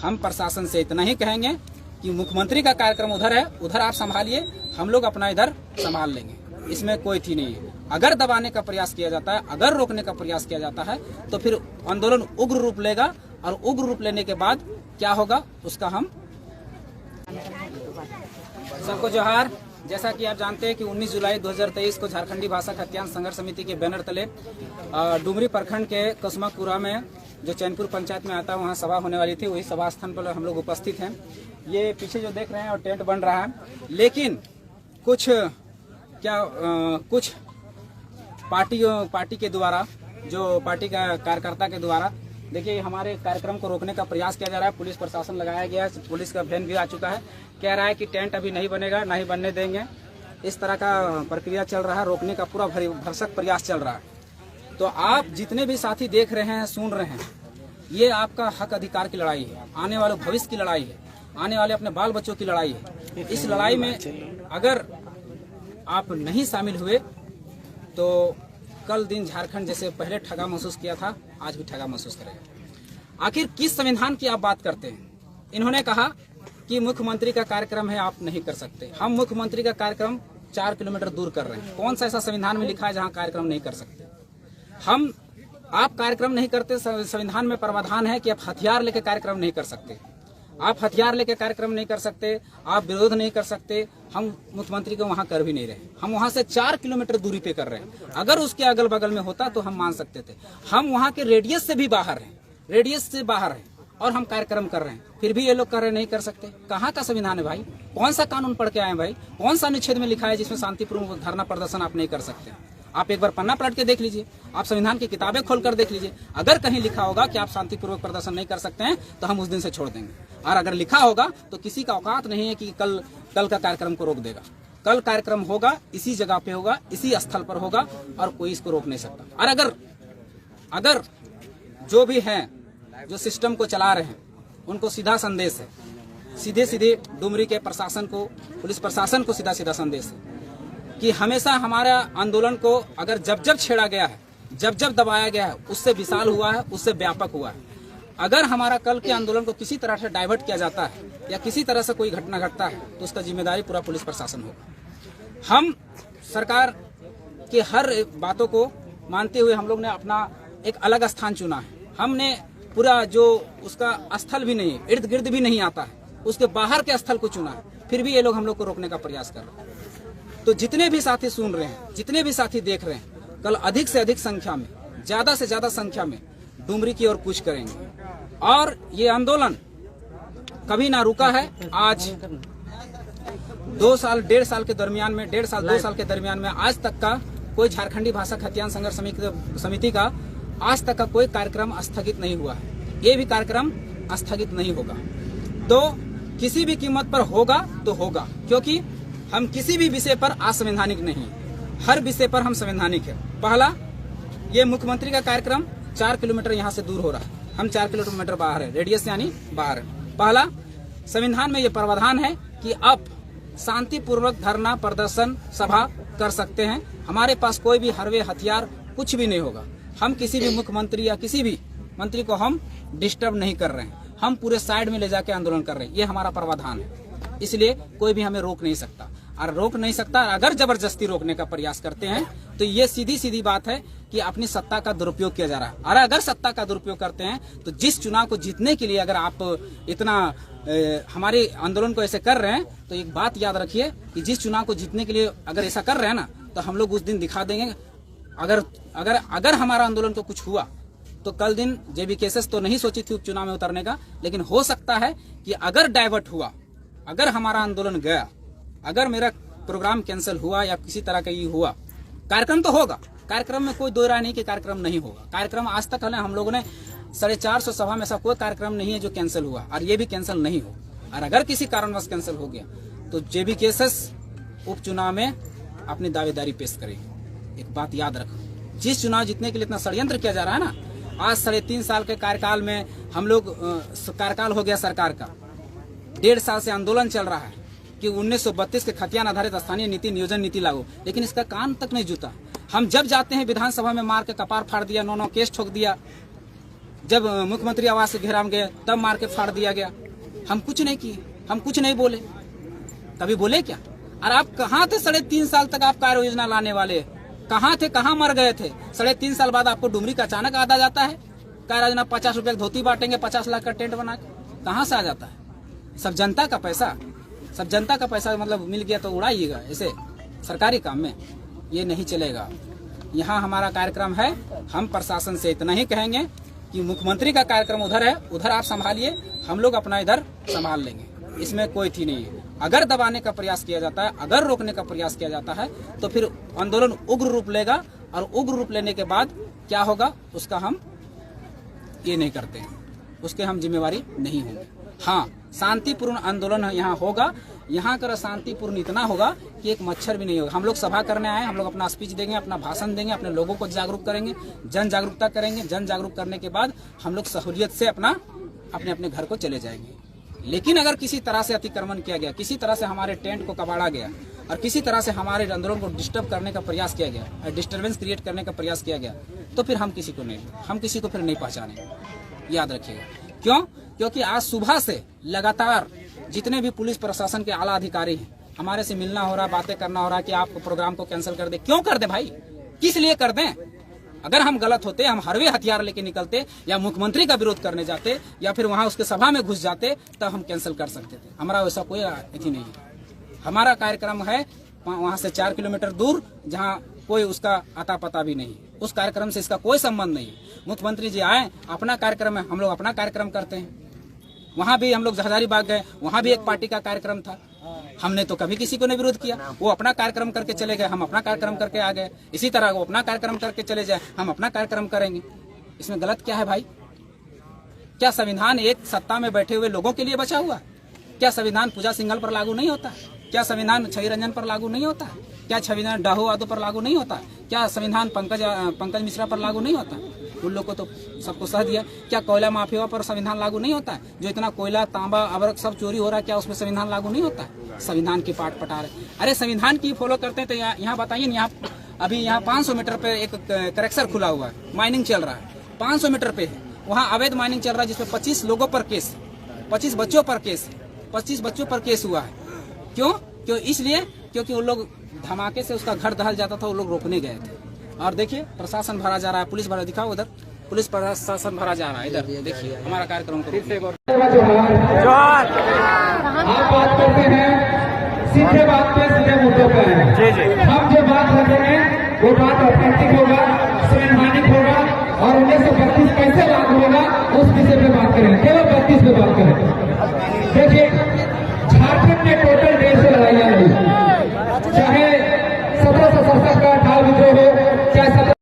हम प्रशासन से इतना ही कहेंगे कि मुख्यमंत्री का कार्यक्रम उधर है, उधर आप संभालिए, हम लोग अपना इधर संभाल लेंगे, इसमें कोई थी नहीं है। अगर दबाने का प्रयास किया जाता है, अगर रोकने का प्रयास किया जाता है तो फिर आंदोलन उग्र रूप लेगा, और उग्र रूप लेने के बाद क्या होगा उसका हम सबको जोहार। जैसा कि आप जानते हैं कि 19 जुलाई 2023 को झारखंडी भाषा खतियान संघर्ष समिति के बैनर तले डुमरी प्रखंड के कसमापुरा में जो चैनपुर पंचायत में आता है वहाँ सभा होने वाली थी। वही सभा स्थान पर हम लोग उपस्थित हैं। ये पीछे जो देख रहे हैं और टेंट बन रहा है, लेकिन कुछ पार्टी के द्वारा, जो पार्टी का कार्यकर्ता के द्वारा देखिए हमारे कार्यक्रम को रोकने का प्रयास किया जा रहा है। पुलिस प्रशासन लगाया गया है, पुलिस का वैन भी आ चुका है, कह रहा है कि टेंट अभी नहीं बनेगा, नहीं बनने देंगे। इस तरह का प्रक्रिया चल रहा है, रोकने का पूरा भरसक प्रयास चल रहा है। तो आप जितने भी साथी देख रहे हैं, सुन रहे हैं, ये आपका हक अधिकार की लड़ाई है, आने वाले भविष्य की लड़ाई है, आने वाले अपने बाल बच्चों की लड़ाई है। इस लड़ाई में अगर आप नहीं शामिल हुए तो कल दिन झारखंड जैसे पहले ठगा महसूस किया था, आज भी ठगा महसूस करेगा। आखिर किस संविधान की आप बात करते हैं? इन्होंने कहा कि मुख्यमंत्री का कार्यक्रम है, आप नहीं कर सकते। हम मुख्यमंत्री का कार्यक्रम 4 किलोमीटर दूर कर रहे हैं। कौन सा ऐसा संविधान में लिखा है जहां कार्यक्रम नहीं कर सकते? आप कार्यक्रम नहीं करते, संविधान में प्रावधान है कि आप हथियार लेकर कार्यक्रम नहीं कर सकते। आप हथियार लेकर कार्यक्रम नहीं कर सकते, आप विरोध नहीं कर सकते। हम मुख्यमंत्री को वहां कर भी नहीं रहे, हम वहां से 4 किलोमीटर दूरी पे कर रहे हैं। अगर उसके अगल बगल में होता तो हम मान सकते थे। हम वहां के रेडियस से भी बाहर हैं, रेडियस से बाहर हैं और हम कार्यक्रम कर रहे हैं, फिर भी ये लोग कर रहे नहीं कर सकते। कहाँ का संविधान है भाई? कौन सा कानून पढ़ के आए भाई? कौन सा अनुच्छेद में लिखा है जिसमें शांतिपूर्ण धरना प्रदर्शन आप नहीं कर सकते? आप एक बार पन्ना पलट के देख लीजिए, आप संविधान की किताबें खोलकर देख लीजिए। अगर कहीं लिखा होगा कि आप शांतिपूर्वक प्रदर्शन नहीं कर सकते हैं तो हम उस दिन से छोड़ देंगे, और अगर लिखा होगा तो किसी का औकात नहीं है कि कल का कार्यक्रम को रोक देगा। कल कार्यक्रम होगा, इसी जगह पे होगा, इसी स्थल पर होगा, और कोई इसको रोक नहीं सकता। और अगर जो भी हैं, जो सिस्टम को चला रहे हैं, उनको सीधा संदेश है, सीधे डुमरी के प्रशासन को, पुलिस प्रशासन को सीधा संदेश है कि हमेशा हमारा आंदोलन को अगर जब छेड़ा गया है, जब दबाया गया है, उससे विशाल हुआ है, उससे व्यापक हुआ है। अगर हमारा कल के आंदोलन को किसी तरह से डाइवर्ट किया जाता है या किसी तरह से कोई घटना घटता है तो उसका जिम्मेदारी पूरा पुलिस प्रशासन होगा। हम सरकार के हर बातों को मानते हुए हम लोग ने अपना एक अलग स्थान चुना है। हमने पूरा जो उसका स्थल भी नहीं, इर्द गिर्द भी नहीं आता है, उसके बाहर के स्थल को चुना है। फिर भी ये लोग हम लोग को रोकने का प्रयास कर रहे हैं। तो जितने भी साथी सुन रहे हैं, जितने भी साथी देख रहे हैं, कल अधिक से अधिक संख्या में, ज्यादा से ज्यादा संख्या में डुमरी की ओर कूच करेंगे। और ये आंदोलन कभी ना रुका है। आज 2 साल 1.5 साल के दरमियान में, 1.5 साल 2 साल के दरमियान में आज तक का कोई झारखंडी भाषा खतियान संघर्ष समिति का आज तक का कोई कार्यक्रम स्थगित नहीं हुआ है। ये भी कार्यक्रम स्थगित नहीं होगा। तो किसी भी कीमत पर होगा तो होगा, क्योंकि हम किसी भी विषय पर असंवैधानिक नहीं, हर विषय पर हम संवैधानिक है। पहला, ये मुख्यमंत्री का कार्यक्रम 4 किलोमीटर यहाँ से दूर हो रहा है, हम 4 किलोमीटर बाहर है, रेडियस यानी बाहर है। पहला, संविधान में ये प्रावधान है कि आप शांतिपूर्वक धरना प्रदर्शन सभा कर सकते हैं। हमारे पास कोई भी हरवे हथियार कुछ भी नहीं होगा। हम किसी भी मुख्यमंत्री या किसी भी मंत्री को हम डिस्टर्ब नहीं कर रहे हैं, हम पूरे साइड में ले जाके आंदोलन कर रहे हैं। ये हमारा प्रावधान है, इसलिए कोई भी हमें रोक नहीं सकता। और रोक नहीं सकता, अगर जबरदस्ती रोकने का प्रयास करते हैं तो ये सीधी बात है कि अपनी सत्ता का दुरुपयोग किया जा रहा है। और अगर सत्ता का दुरुपयोग करते हैं तो जिस चुनाव को जीतने के लिए अगर आप इतना हमारे आंदोलन को ऐसे कर रहे हैं, तो एक बात याद रखिए कि जिस चुनाव को जीतने के लिए अगर ऐसा कर रहे हैं ना, तो हम लोग उस दिन दिखा देंगे। अगर हमारा आंदोलन को कुछ हुआ तो कल दिन जेबी केसेस तो नहीं सोची थी उपचुनाव में उतरने का, लेकिन हो सकता है कि अगर डाइवर्ट हुआ, अगर हमारा आंदोलन गया, अगर मेरा प्रोग्राम कैंसिल हुआ या किसी तरह का ये हुआ, कार्यक्रम तो होगा, कार्यक्रम में कोई दो राय नहीं कि कार्यक्रम नहीं होगा। कार्यक्रम आज तक हम लोगों ने 450 सभा में ऐसा कोई कार्यक्रम नहीं है जो कैंसिल हुआ, और ये भी कैंसिल नहीं हो। और अगर किसी कारणवश कैंसिल हो गया तो जेबी केसेस उपचुनाव में अपनी दावेदारी पेश करेगी। एक बात याद रखो, जिस चुनाव जीतने के लिए इतना षड्यंत्र किया जा रहा है ना, आज 3.5 साल के कार्यकाल में हम लोग कार्यकाल हो गया सरकार का, 1.5 साल से आंदोलन चल रहा है कि 1932 के खतियान आधारित स्थानीय नीति नियोजन नीति लागू, लेकिन इसका कान तक नहीं जुटा। हम जब जाते हैं विधानसभा में मार के कपार फाड़ दिया, 9 केस ठोक दिया। जब मुख्यमंत्री आवास से घेराव गए तब मार के फाड़ दिया गया। हम कुछ नहीं किए, हम कुछ नहीं बोले, कभी बोले क्या? और आप कहाँ थे 3.5 साल तक? आप कार्य योजना लाने वाले कहाँ थे? कहाँ मर गए थे? 3.5 साल बाद आपको डुमरी का अचानक आदा जाता है। कार्य योजना 50 रुपए की धोती बांटेंगे, 50 लाख का टेंट बना के, कहाँ से आ जाता है? सब जनता का पैसा, सब जनता का पैसा मतलब मिल गया तो उड़ाइएगा ऐसे सरकारी काम में, ये नहीं चलेगा। यहाँ हमारा कार्यक्रम है, हम प्रशासन से इतना ही कहेंगे कि मुख्यमंत्री का कार्यक्रम उधर है, उधर आप संभालिए, हम लोग अपना इधर संभाल लेंगे, इसमें कोई थी नहीं है। अगर दबाने का प्रयास किया जाता है, अगर रोकने का प्रयास किया जाता है तो फिर आंदोलन उग्र रूप लेगा, और उग्र रूप लेने के बाद क्या होगा उसका हम ये नहीं करते हैं, उसके हम जिम्मेवारी नहीं होंगे। हाँ, शांतिपूर्ण आंदोलन यहाँ होगा, यहाँ का शांतिपूर्ण इतना होगा कि एक मच्छर भी नहीं होगा। हम लोग सभा करने आए, हम लोग अपना स्पीच देंगे, अपना भाषण देंगे, अपने लोगों को जागरूक करेंगे, जन जागरूकता करेंगे। जन जागरूक करने के बाद हम लोग सहूलियत से अपने अपने घर को चले जाएंगे। लेकिन अगर किसी तरह से अतिक्रमण किया गया, किसी तरह से हमारे टेंट को कबाड़ा गया और किसी तरह से हमारे आंदोलन को डिस्टर्ब करने का प्रयास किया गया, डिस्टर्बेंस क्रिएट करने का प्रयास किया गया, तो फिर हम किसी को फिर नहीं पहचानेंगे, याद रखिएगा। क्यों? क्योंकि आज सुबह से लगातार जितने भी पुलिस प्रशासन के आला अधिकारी हैं, हमारे से मिलना हो रहा, बातें करना हो रहा कि आप प्रोग्राम को कैंसिल कर दे। क्यों कर दे भाई? किस लिए कर दें? अगर हम गलत होते, हम हरवे हथियार लेके निकलते या मुख्यमंत्री का विरोध करने जाते या फिर वहां उसके सभा में घुस जाते, तब हम कैंसिल कर सकते थे। हमारा वैसा कोई अथी नहीं है। हमारा कार्यक्रम है वहां से 4 किलोमीटर दूर, जहां कोई उसका अता पता भी नहीं, उस कार्यक्रम से इसका कोई संबंध नहीं। मुख्यमंत्री जी आए, अपना कार्यक्रम है, हम लोग अपना कार्यक्रम करते हैं। वहां भी हम लोग हजारीबाग गए, वहां भी एक पार्टी का कार्यक्रम था, हमने तो कभी किसी को नहीं विरोध किया। वो अपना कार्यक्रम करके चले गए, हम अपना कार्यक्रम करके आ गए। इसी तरह वो अपना कार्यक्रम करके चले जाए, हम अपना कार्यक्रम करेंगे। इसमें गलत क्या है भाई? क्या संविधान एक सत्ता में बैठे हुए लोगों के लिए बचा हुआ? क्या संविधान पूजा सिंघल पर लागू नहीं होता? क्या संविधान छवि रंजन पर लागू नहीं होता? क्या संविधान डाहो यादव पर लागू नहीं होता? क्या संविधान पंकज मिश्रा पर लागू नहीं होता? उन लोग को तो सबको सह दिया। क्या कोयला माफिया पर संविधान लागू नहीं होता है? जो इतना कोयला, तांबा, अबरक सब चोरी हो रहा है, क्या उसमें संविधान लागू नहीं होता है? संविधान की पाठ पटा रहे। अरे संविधान की फॉलो करते हैं तो यहाँ बताइए, यहाँ अभी यहाँ 500 मीटर पे एक करेक्सर खुला हुआ है, माइनिंग चल रहा है, 500 मीटर पे है, वहाँ अवैध माइनिंग चल रहा है, जिसमें 25 लोगों पर केस, 25 बच्चों पर केस, 25 बच्चों पर केस हुआ है। क्यों? इसलिए क्योंकि वो लोग धमाके से उसका घर दहल जाता था, वो लोग रोकने गए थे। और देखिए प्रशासन भरा जा रहा है, पुलिस भरा, दिखाओ उधर पुलिस प्रशासन भरा जा रहा है। इधर देखिए हमारा कार्यक्रम को जोहार। आप बात करते हैं सीधे बात पे, सीधे मुद्दों पे है। जी जी। हम जो बात कर रहे हैं वो बात ऑथेंटिक होगा, संवैधानिक होगा, और 1932 कैसे लागू होगा उस विषय पे बात करें, केवल 32 पे बात करें।